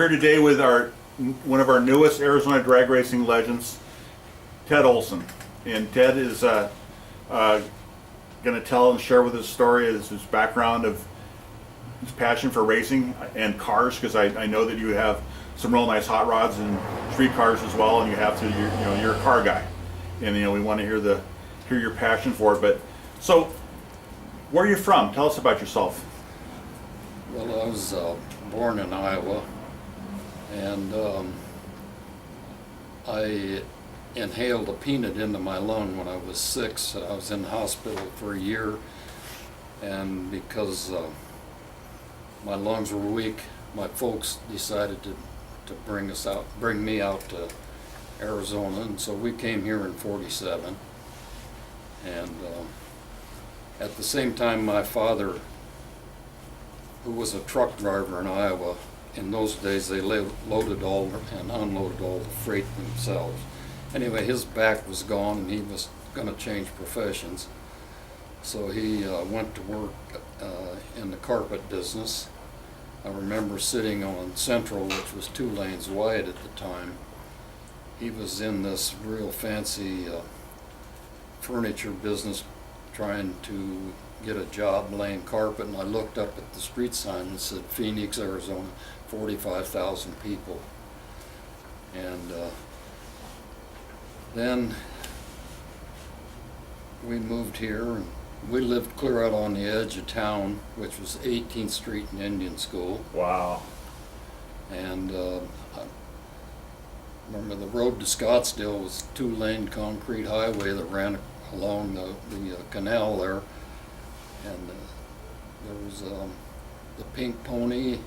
here today with one of our newest Arizona drag racing legends, Ted Olson. And Ted is going to tell and share with his story, his background of his passion for racing and cars, because I know that you have some real nice hot rods and street cars as well, and you're a car guy, and we want to hear your passion for it. But so, where are you from? Tell us about yourself. Well, I was born in Iowa, and I inhaled a peanut into my lung when I was 6. I was in the hospital for a year, and because my lungs were weak, my folks decided to bring me out to Arizona, and so we came here in '47. And at the same time, my father, who was a truck driver in Iowa, in those days they loaded all and unloaded all the freight themselves. Anyway, his back was gone and he was going to change professions. So he went to work in the carpet business. I remember sitting on Central, which was 2 lanes wide at the time. He was in this real fancy furniture business trying to get a job laying carpet, and I looked up at the street sign and said Phoenix, Arizona, 45,000 people. And then we moved here, and we lived clear out on the edge of town, which was 18th Street and Indian School. Wow. And I remember the road to Scottsdale was a 2-lane concrete highway that ran along the canal there. And there was the Pink Pony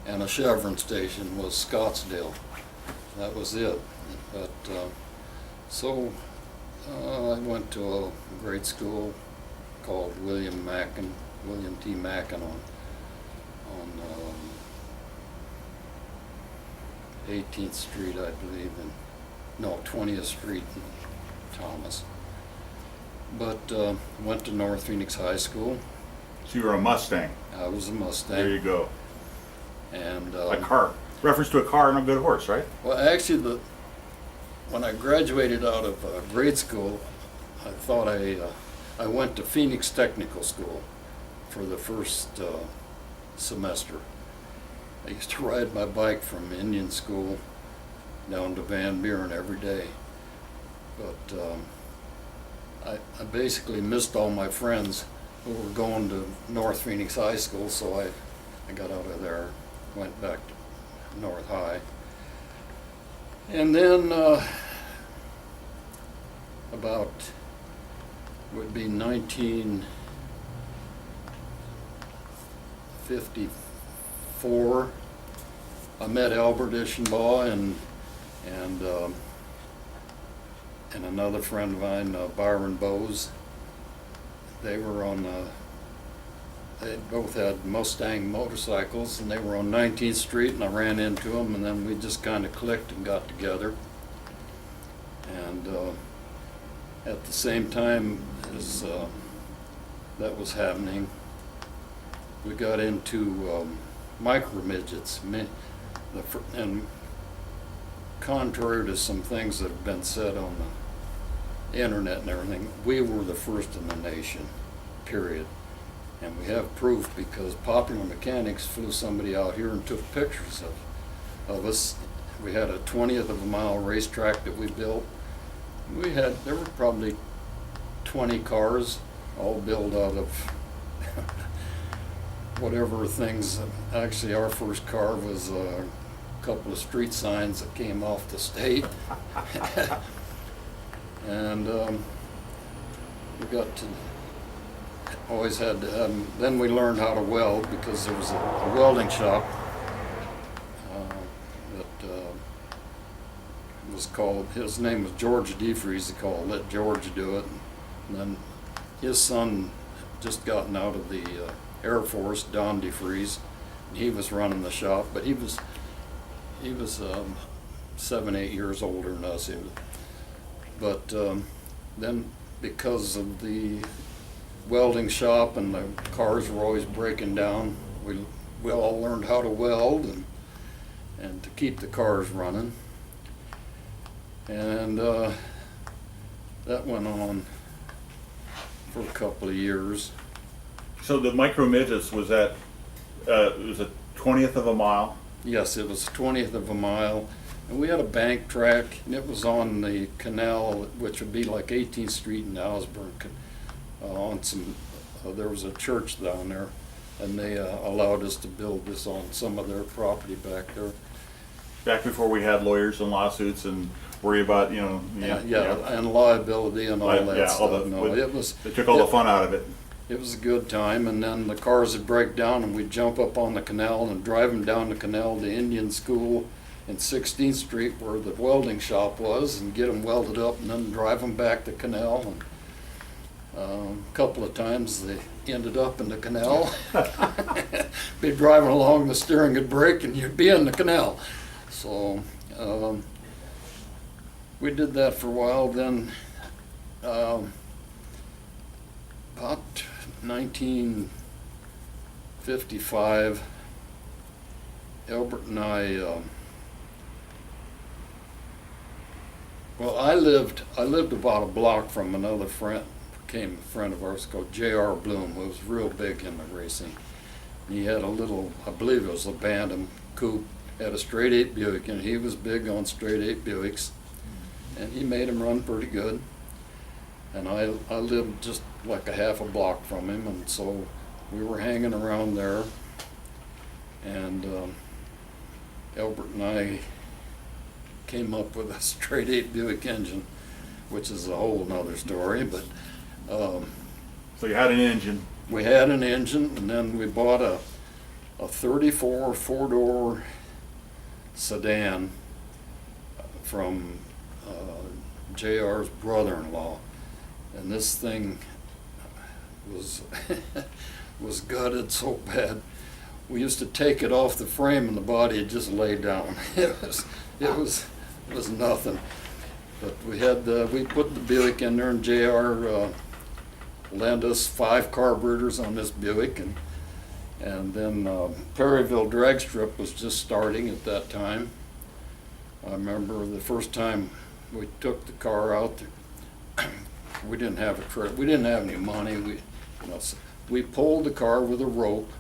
and a Chevron station was Scottsdale. That was it. But so I went to a grade school called William T. Mackin on 18th Street, I believe, and 20th Street in Thomas. But went to North Phoenix High School. So you were a Mustang. I was a Mustang. There you go. And a car. Reference to a car and a good horse, right? Well, actually, when I graduated out of grade school, I thought I went to Phoenix Technical School for the first semester. I used to ride my bike from Indian School down to Van Buren every day. But I basically missed all my friends who were going to North Phoenix High School, so I got out of there, went back to North High. And then about, would be 1954, I met Albert Ischenbaugh and another friend of mine, Byron Bowes. They both had Mustang motorcycles, and they were on 19th Street, and I ran into them, and then we just kind of clicked and got together. And at the same time as that was happening, we got into micro midgets, and contrary to some things that have been said on the internet and everything, we were the first in the nation, period. And we have proof because Popular Mechanics flew somebody out here and took pictures of us. We had a 20th of a mile racetrack that we built. There were probably 20 cars, all built out of whatever things. Actually, our first car was a couple of street signs that came off the state. And we got to, always had to have, then we learned how to weld because there was a welding shop that was called, his name was George DeFries, they called Let George Do It. And then his son just gotten out of the Air Force, Don DeFries, and he was running the shop, but he was 7-8 years older than us. But then because of the welding shop and the cars were always breaking down, we all learned how to weld, to keep the cars running. And that went on for a couple of years. So the micro midgets was at, it was a 20th of a mile. Yes, it was a 20th of a mile. And we had a bank track, and it was on the canal, which would be like 18th Street in Alsburg. On some, there was a church down there, and they allowed us to build this on some of their property back there. Back before we had lawyers and lawsuits and worry about, you know. And liability and all that Yeah, stuff. all the, No, it was. they took all the fun out of it. It was a good time, and then the cars would break down, and we'd jump up on the canal and drive them down the canal to Indian School in 16th Street, where the welding shop was, and get them welded up, and then drive them back to canal. And a couple of times they ended up in the canal. Be driving along, the steering would break, and you'd be in the canal. So we did that for a while. Then about 1955, Albert and I, well, I lived about a block from another friend, became a friend of ours called J.R. Bloom, who was real big in the racing. He had a little, I believe it was a Bantam coupe, had a straight 8 Buick, and he was big on straight 8 Buicks, and he made him run pretty good. And I lived just like a half a block from him, and so we were hanging around there, and Albert and I came up with a straight 8 Buick engine, which is a whole nother story, but So you had an engine. we had an engine, and then we bought a 34 four-door sedan from JR's brother-in-law, and this thing was was gutted so bad. We used to take it off the frame, and the body had just laid down. It was nothing. But we put the Buick in there, and JR lent us 5 carburetors on this Buick, and then Perryville drag strip was just starting at that time. I remember the first time we took the car out, we didn't have a trip. We didn't have any money. We pulled the car with a rope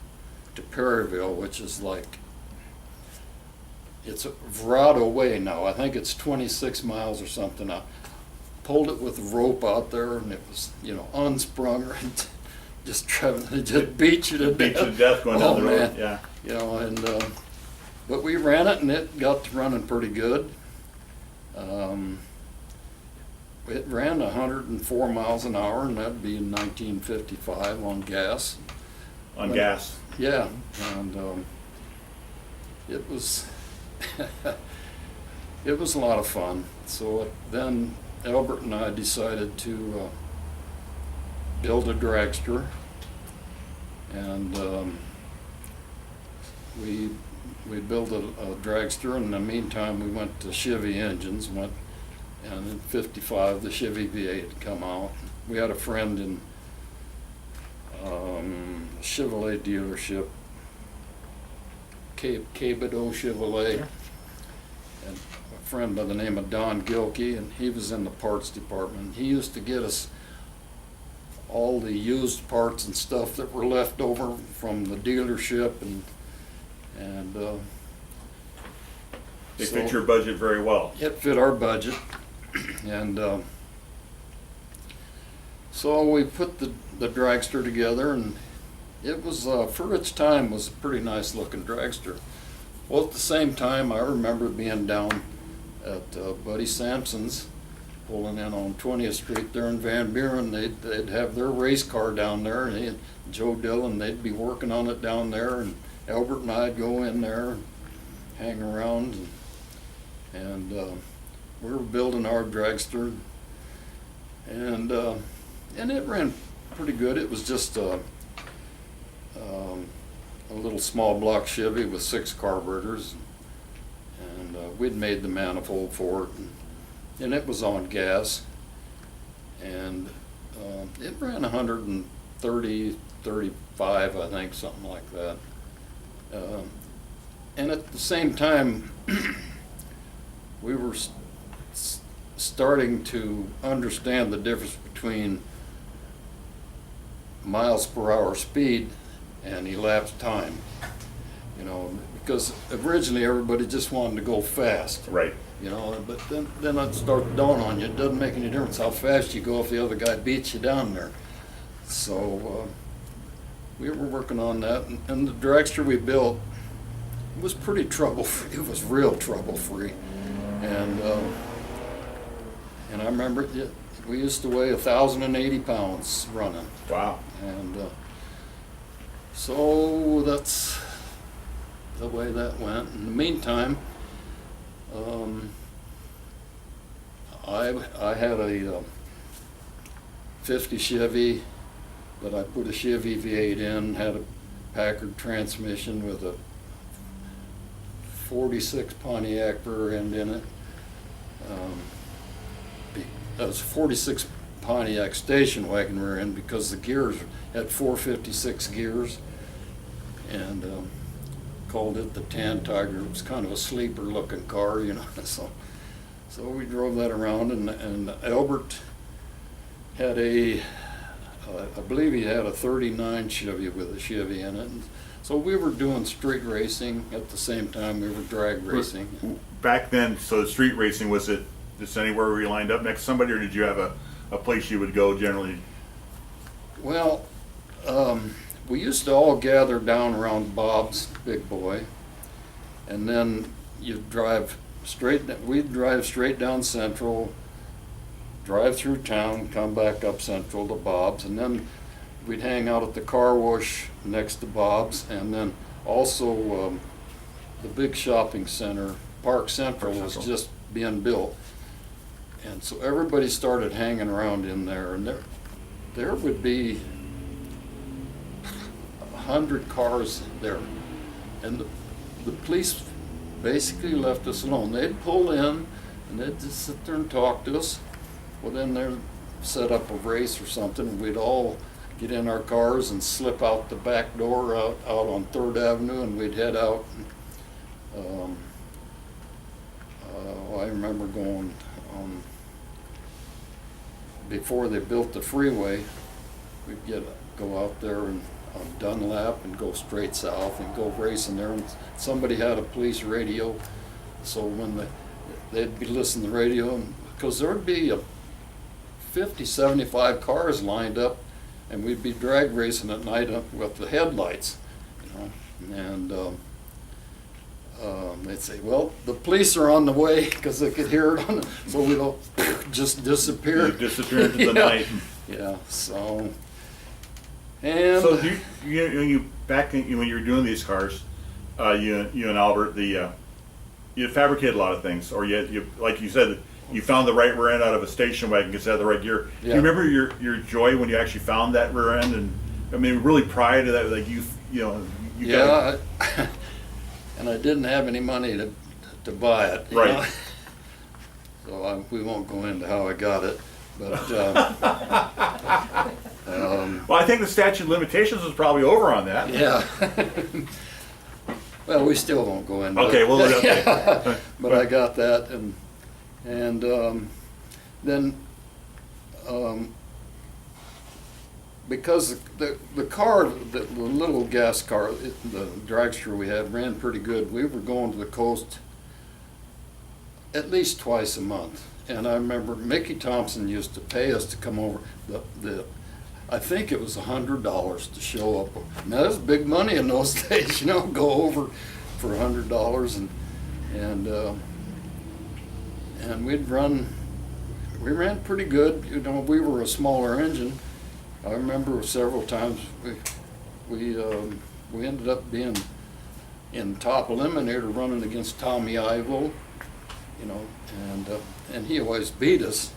to Perryville, which is like, it's a Verado way now. I think it's 26 miles or something. I pulled it with a rope out there, and it was, unsprung, or just driving, it just beat you to death. Beat you to death going down the road. Yeah. And but we ran it, and it got to running pretty good. It ran 104 miles an hour, and that'd be in 1955 on gas. On gas. Yeah, and it was it was a lot of fun. So then Albert and I decided to build a dragster, and we built a dragster. And in the meantime, we went to Chevy engines. And in '55, the Chevy V8 had come out. We had a friend in Chevrolet dealership, Cabedo Chevrolet, and a friend by the name of Don Gilkey, and he was in the parts department. He used to get us all the used parts and stuff that were left over from the dealership, and They fit your budget very well. it fit our budget. And so we put the dragster together, and it was, for its time, was a pretty nice looking dragster. Well, at the same time, I remember being down at Buddy Sampson's, pulling in on 20th Street there in Van Buren. They'd have their race car down there, and Joe Dillon, they'd be working on it down there, and Albert and I'd go in there and hang around, and we were building our dragster, and it ran pretty good. It was just a little small block Chevy with 6 carburetors, and we'd made the manifold for it, and it was on gas, and it ran 130, 35, I think, something like that. And at the same time, we were starting to understand the difference between miles per hour speed and elapsed time. You know, because originally everybody just wanted to go fast. Right. You know, but then it started to dawn on you, it doesn't make any difference how fast you go if the other guy beats you down there. So we were working on that, and the dragster we built was pretty trouble-free. It was real trouble-free. And I remember we used to weigh 1,080 pounds running. Wow. And so that's the way that went. In the meantime, I had a 50 Chevy that I put a Chevy V8 in, had a Packard transmission with a 46 Pontiac rear end in it. That was 46 Pontiac station wagon rear end because the gears had 456 gears, and called it the Tan Tiger. It was kind of a sleeper looking car, you know. So we drove that around, and Albert had I believe he had a 39 Chevy with a Chevy in it. And so we were doing street racing at the same time we were drag racing. Back then, so street racing, was it just anywhere where you lined up next to somebody, or did you have a place you would go generally? Well, we used to all gather down around Bob's Big Boy, and then we'd drive straight down Central, drive through town, come back up Central to Bob's, and then we'd hang out at the car wash next to Bob's, and then also the big shopping center, Park Central, was just being built. And so everybody started hanging around in there, and there would be 100 cars there. And the police basically left us alone. They'd pull in, and they'd just sit there and talk to us. Well, then they'd set up a race or something, and we'd all get in our cars and slip out the back door out on 3rd Avenue, and we'd head out. I remember going before they built the freeway, we'd go out there and on Dunlap and go straight south and go racing there, and somebody had a police radio, so when they'd be listening to the radio, because there would be 50, 75 cars lined up, and we'd be drag racing at night with the headlights, you know, and they'd say, well, the police are on the way, because they could hear it so we'd all just disappear. You disappear into the night. Yeah, so. And so when you were doing these cars, you and Albert, you fabricated a lot of things, or you like you said, you found the right rear end out of a station wagon because it had the right gear. Yeah. Do you remember your joy when you actually found that rear end, and I mean really prior to that, like you yeah, and I didn't have any money to buy it, you right know? So we won't go into how I got it, but well, I think the statute of limitations was probably over on that. yeah. Well, we still won't go into Okay, it. well, okay. But I got that, and then because the car, the little gas car, the dragster we had ran pretty good. We were going to the coast at least twice a month, and I remember Mickey Thompson used to pay us to come over. I think it was $100 to show up. Now that was big money in those days, you know, go over for $100, and we ran pretty good. You know, we were a smaller engine. I remember several times we ended up being in top eliminator running against Tommy Ivo, you know, and he always beat us,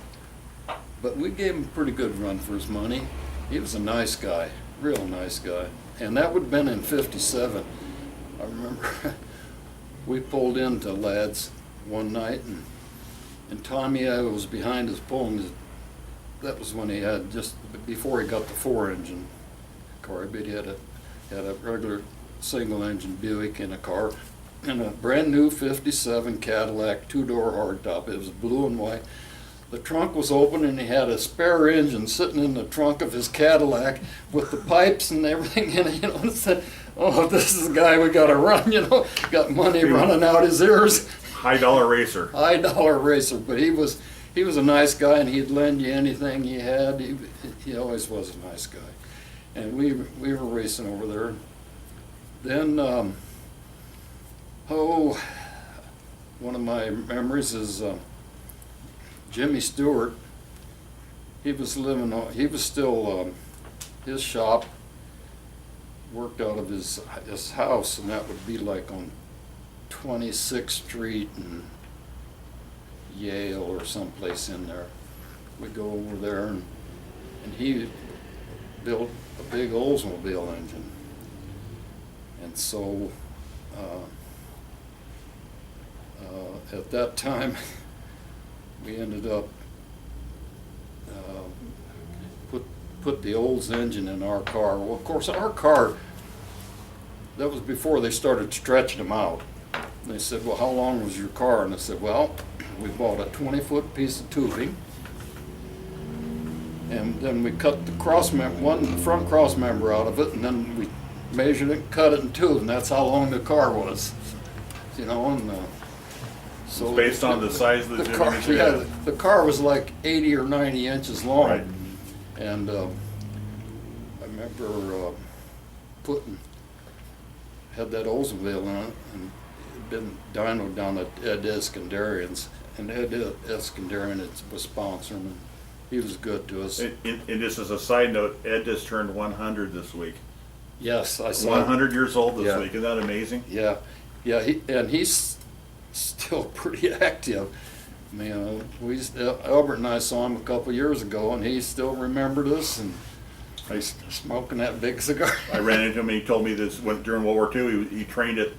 but we gave him a pretty good run for his money. He was a nice guy, real nice guy, and that would have been in '57. I remember we pulled into Lads one night, and Tommy Ivo was behind his pole, and that was when he had, just before he got the 4-engine car, but he had a regular single engine Buick in a car, in a brand new 57 Cadillac two-door hardtop. It was blue and white. The trunk was open and he had a spare engine sitting in the trunk of his Cadillac with the pipes and everything in it, and said, oh, this is the guy we gotta run, got money running out his ears. High dollar racer. High dollar racer, but he was a nice guy and he'd lend you anything he had. He always was a nice guy. And we were racing over there. Then, one of my memories is Jimmy Stewart. He was still, his shop worked out of his house, and that would be like on 26th Street and Yale or someplace in there. We'd go over there, and he built a big Oldsmobile engine. And so at that time, we ended up put the Olds engine in our car. Well, of course, our car, that was before they started stretching them out. They said, well, how long was your car? And I said, well, we bought a 20-foot piece of tubing, and then we cut the front cross member out of it, and then we measured it, cut it in two, and that's how long the car was. And so It's based on the size of the car. tubing. Yeah, the car was like 80 or 90 inches long. Right. And I remember had that Oldsmobile in it, and it'd been dynoed down at Ed Iskandarian's, and Ed Iskandarian was sponsoring, and he was good to us. And just as a side note, Ed just turned 100 this week. Yes, I saw. 100 years old this Yeah. week. Isn't that amazing? Yeah, he's still pretty active. Albert and I saw him a couple years ago, and he still remembered us, and he's smoking that big cigar. I ran into him and he told me this during World War II. He trained at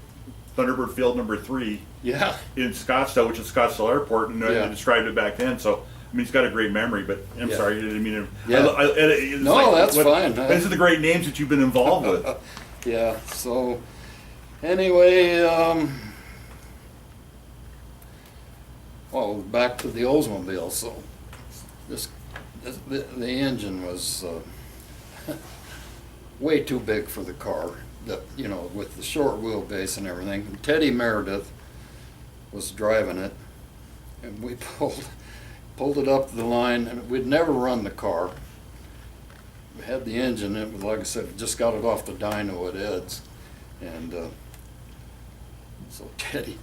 Thunderbird Field number 3 Yeah, in Scottsdale, which is Scottsdale Airport, and Yeah. I described it back then. So he's got a great memory. But I'm Yeah. sorry, I didn't mean to. Yeah. No, that's fine. These are the great names that you've been involved with. yeah. So anyway, back to the Oldsmobile. So the engine was way too big for the car. With the short wheelbase and everything. Teddy Meredith was driving it, and we pulled it up to the line, and we'd never run the car. We had the engine, it was, like I said, just got it off the dyno at Ed's, and so Teddy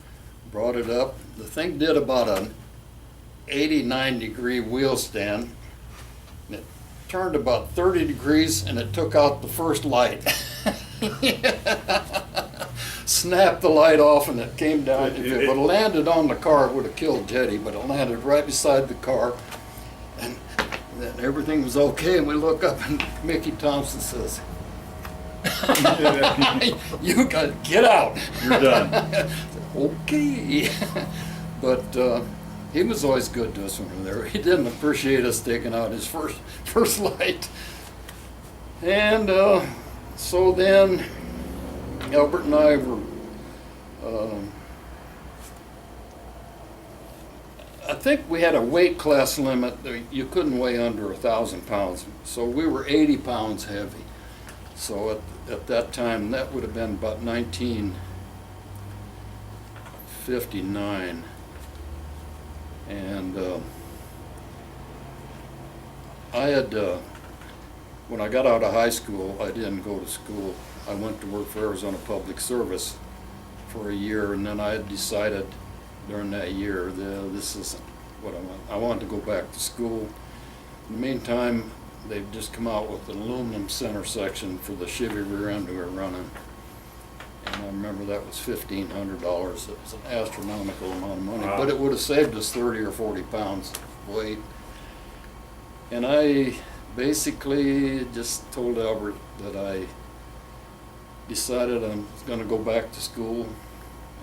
brought it up. The thing did about an 89-degree wheel stand, and it turned about 30 degrees, and it took out the first light. Snapped the light off, and it came down. If it would have landed on the car, it would have killed Teddy, but it landed right beside the car, and then everything was okay. And we look up, and Mickey Thompson says, "You got to get out." You're done. Okay. But he was always good to us when we were there. He didn't appreciate us taking out his first light. And so then Albert and I were, I think we had a weight class limit. You couldn't weigh under 1,000 pounds. So we were 80 pounds heavy. So at that time, that would have been about 1959. And I had, when I got out of high school, I didn't go to school. I went to work for Arizona Public Service for a year, and then I had decided during that year that this isn't what I want. I wanted to go back to school. In the meantime, they've just come out with an aluminum center section for the Chevy rear end we were running. And I remember that was $1,500. It was an astronomical amount of money, Wow. but it would have saved us 30 or 40 pounds of weight. And I basically just told Albert that I decided I was going to go back to school,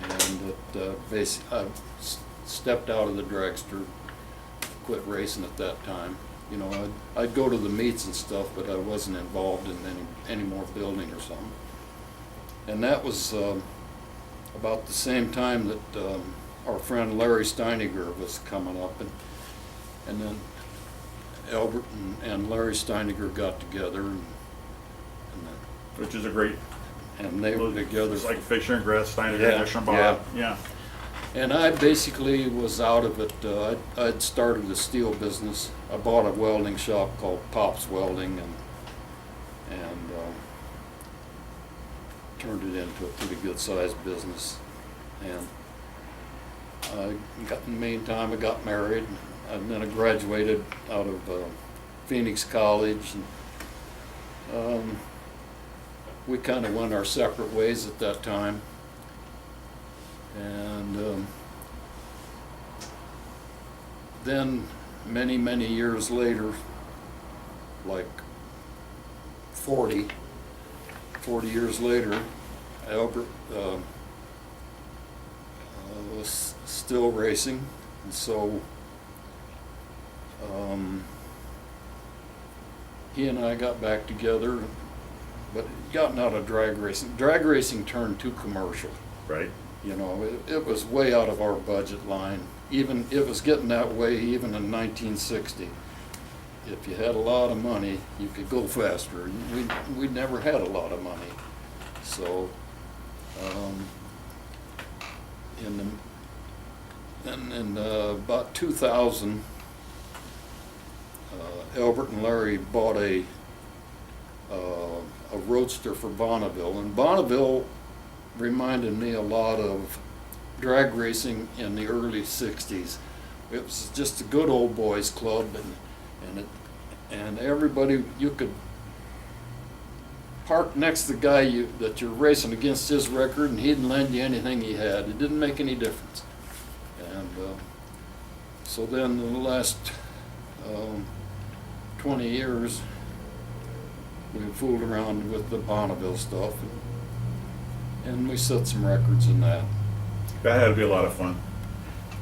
and that I stepped out of the dragster, quit racing at that time. I'd go to the meets and stuff, but I wasn't involved in any more building or something. And that was about the same time that our friend Larry Steiniger was coming up, and then Albert and Larry Steiniger got together, Which is a great, and they were together. it's like Fisher and Gress, Steiner, Yeah, Fisher and Bob. Yeah. And I basically was out of it. I'd started a steel business. I bought a welding shop called Pop's Welding, and turned it into a pretty good sized business. And in the meantime, I got married, and then I graduated out of Phoenix College. And, we kind of went our separate ways at that time. And then many years later, like 40 years later, Albert was still racing, and so he and I got back together, but gotten out of drag racing. Drag racing turned too commercial. Right. You know, it was way out of our budget line. Even it was getting that way even in 1960. If you had a lot of money, you could go faster. We never had a lot of money, so in about 2000, Albert and Larry bought a roadster for Bonneville, and Bonneville reminded me a lot of drag racing in the early 60s. It was just a good old boys club, and everybody, you could park next to the guy that you're racing against his record, and he'd lend you anything he had. It didn't make any difference. And so then in the last 20 years, we fooled around with the Bonneville stuff, and we set some records in that. That had to be a lot of fun.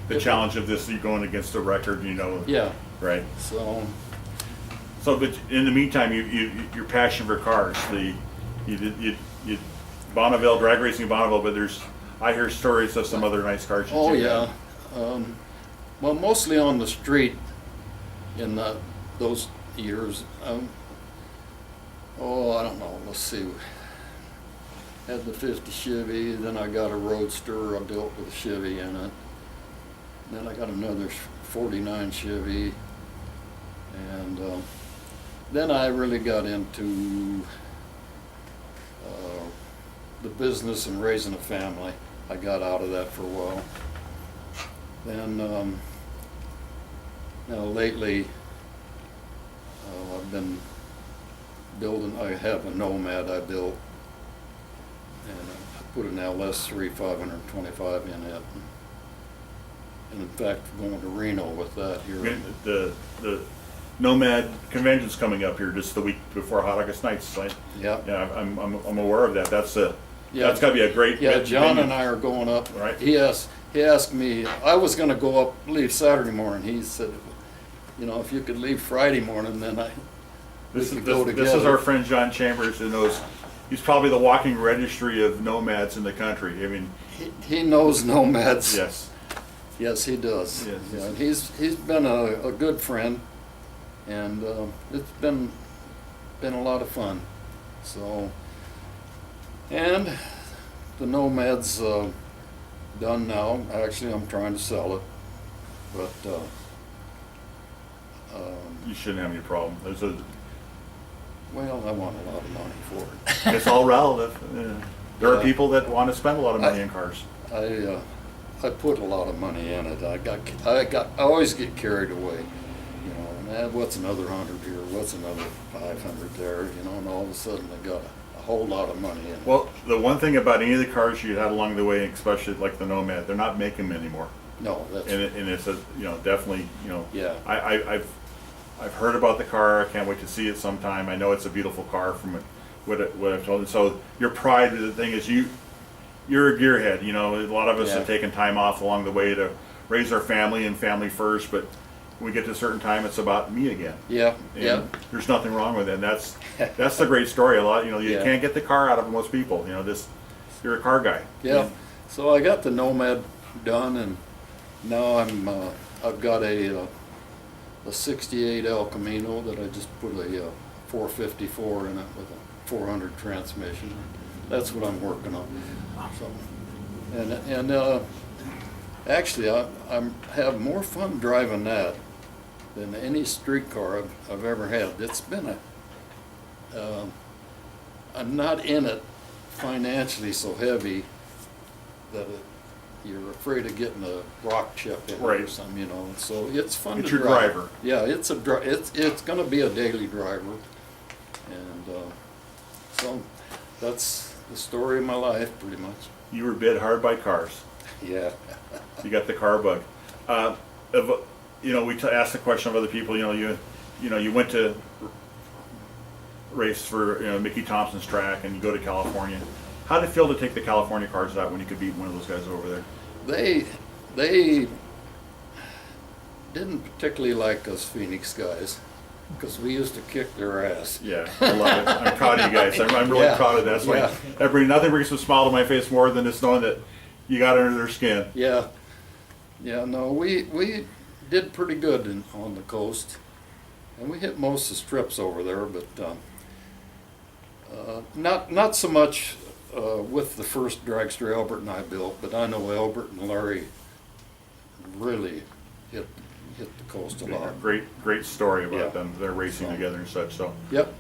The challenge of this, you going against a record, you know. Yeah. Right. So But in the meantime, your passion for cars, Bonneville, drag racing in Bonneville, but I hear stories of some other nice cars. Oh yeah. Well, mostly on the street in those years. I don't know. Let's see. Had the 50 Chevy, then I got a Roadster I built with a Chevy in it. Then I got another 49 Chevy, and then I really got into the business and raising a family. I got out of that for a while. Then now lately I've been building. I have a Nomad I built, and I put an LS3 525 in it. And in fact, going to Reno with that here. The Nomad convention's coming up here just the week before Hot August Nights. Yeah. Yeah, I'm aware of that. That's got to be a great. Yeah, John and I are going up. Right. He asked me. I was going to go up, leave Saturday morning. He said, you know, if you could leave Friday morning, then we could go together. This is our friend John Chambers, who knows. He's probably the walking registry of nomads in the country. I mean, he knows nomads. Yes. Yes, he does. Yes. Yeah, he's been a good friend, and it's been a lot of fun. So, and the Nomad's done now. Actually, I'm trying to sell it, but You shouldn't have any problem. well, I want a lot of money for it. It's all relative. There are Yeah. people that want to spend a lot of money in cars. I put a lot of money in it. I always get carried away, you know. And what's another 100 here? What's another 500 there? You know, and all of a sudden I got a whole lot of money in it. Well, the one thing about any of the cars you had along the way, especially like the Nomad, they're not making them anymore. No, that's And it's a definitely yeah. I've heard about the car. I can't wait to see it sometime. I know it's a beautiful car from what I've told you. So your pride, the thing is you're a gearhead. You know, a lot of us Yeah. have taken time off along the way to raise our family and family first, but when we get to a certain time, it's about me again. Yeah, And yeah. there's nothing wrong with it. And that's the great story. A lot, you Yeah. can't get the car out of most people. You're a car guy. Yeah. So I got the Nomad done, and now I've got a 68 El Camino that I just put a 454 in it with a 400 transmission. That's what I'm working on. So, and actually I have more fun driving that than any street car I've ever had. It's been I'm not in it financially so heavy that you're afraid of getting a rock chip in it or Right. something, you know. So it's fun It's to your drive. driver. Yeah, it's going to be a daily driver, and so that's the story of my life, pretty much. You were bid hard by cars. Yeah. You got the car bug. We asked the question of other people. You went to race for Mickey Thompson's track, and you go to California. How did it feel to take the California cars out when you could beat one of those guys over there? They didn't particularly like us Phoenix guys, because we used to kick their ass. Yeah, I love it. I'm proud of you guys. I'm really Yeah. proud of that. That's Yeah. why nothing brings a smile to my face more than just knowing that you got under their skin. Yeah, no, we did pretty good on the coast, and we hit most of the strips over there, but not so much with the first dragster Albert and I built, but I know Albert and Larry really hit the coast a lot. Great story about Yeah. them. They're racing So- together and such. So Yep.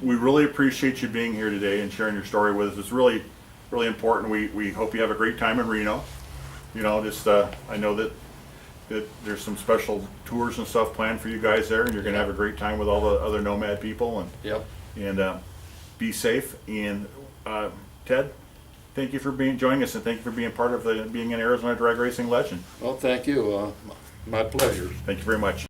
we really appreciate you being here today and sharing your story with us. It's really important. We hope you have a great time in Reno. I know that there's some special tours and stuff planned for you guys there, and you're going to have a great time with all the other Nomad people. Yep. And be safe. And Ted, thank you for joining us, and thank you for being part of being an Arizona drag racing legend. Well, thank you. My pleasure. Thank you very much.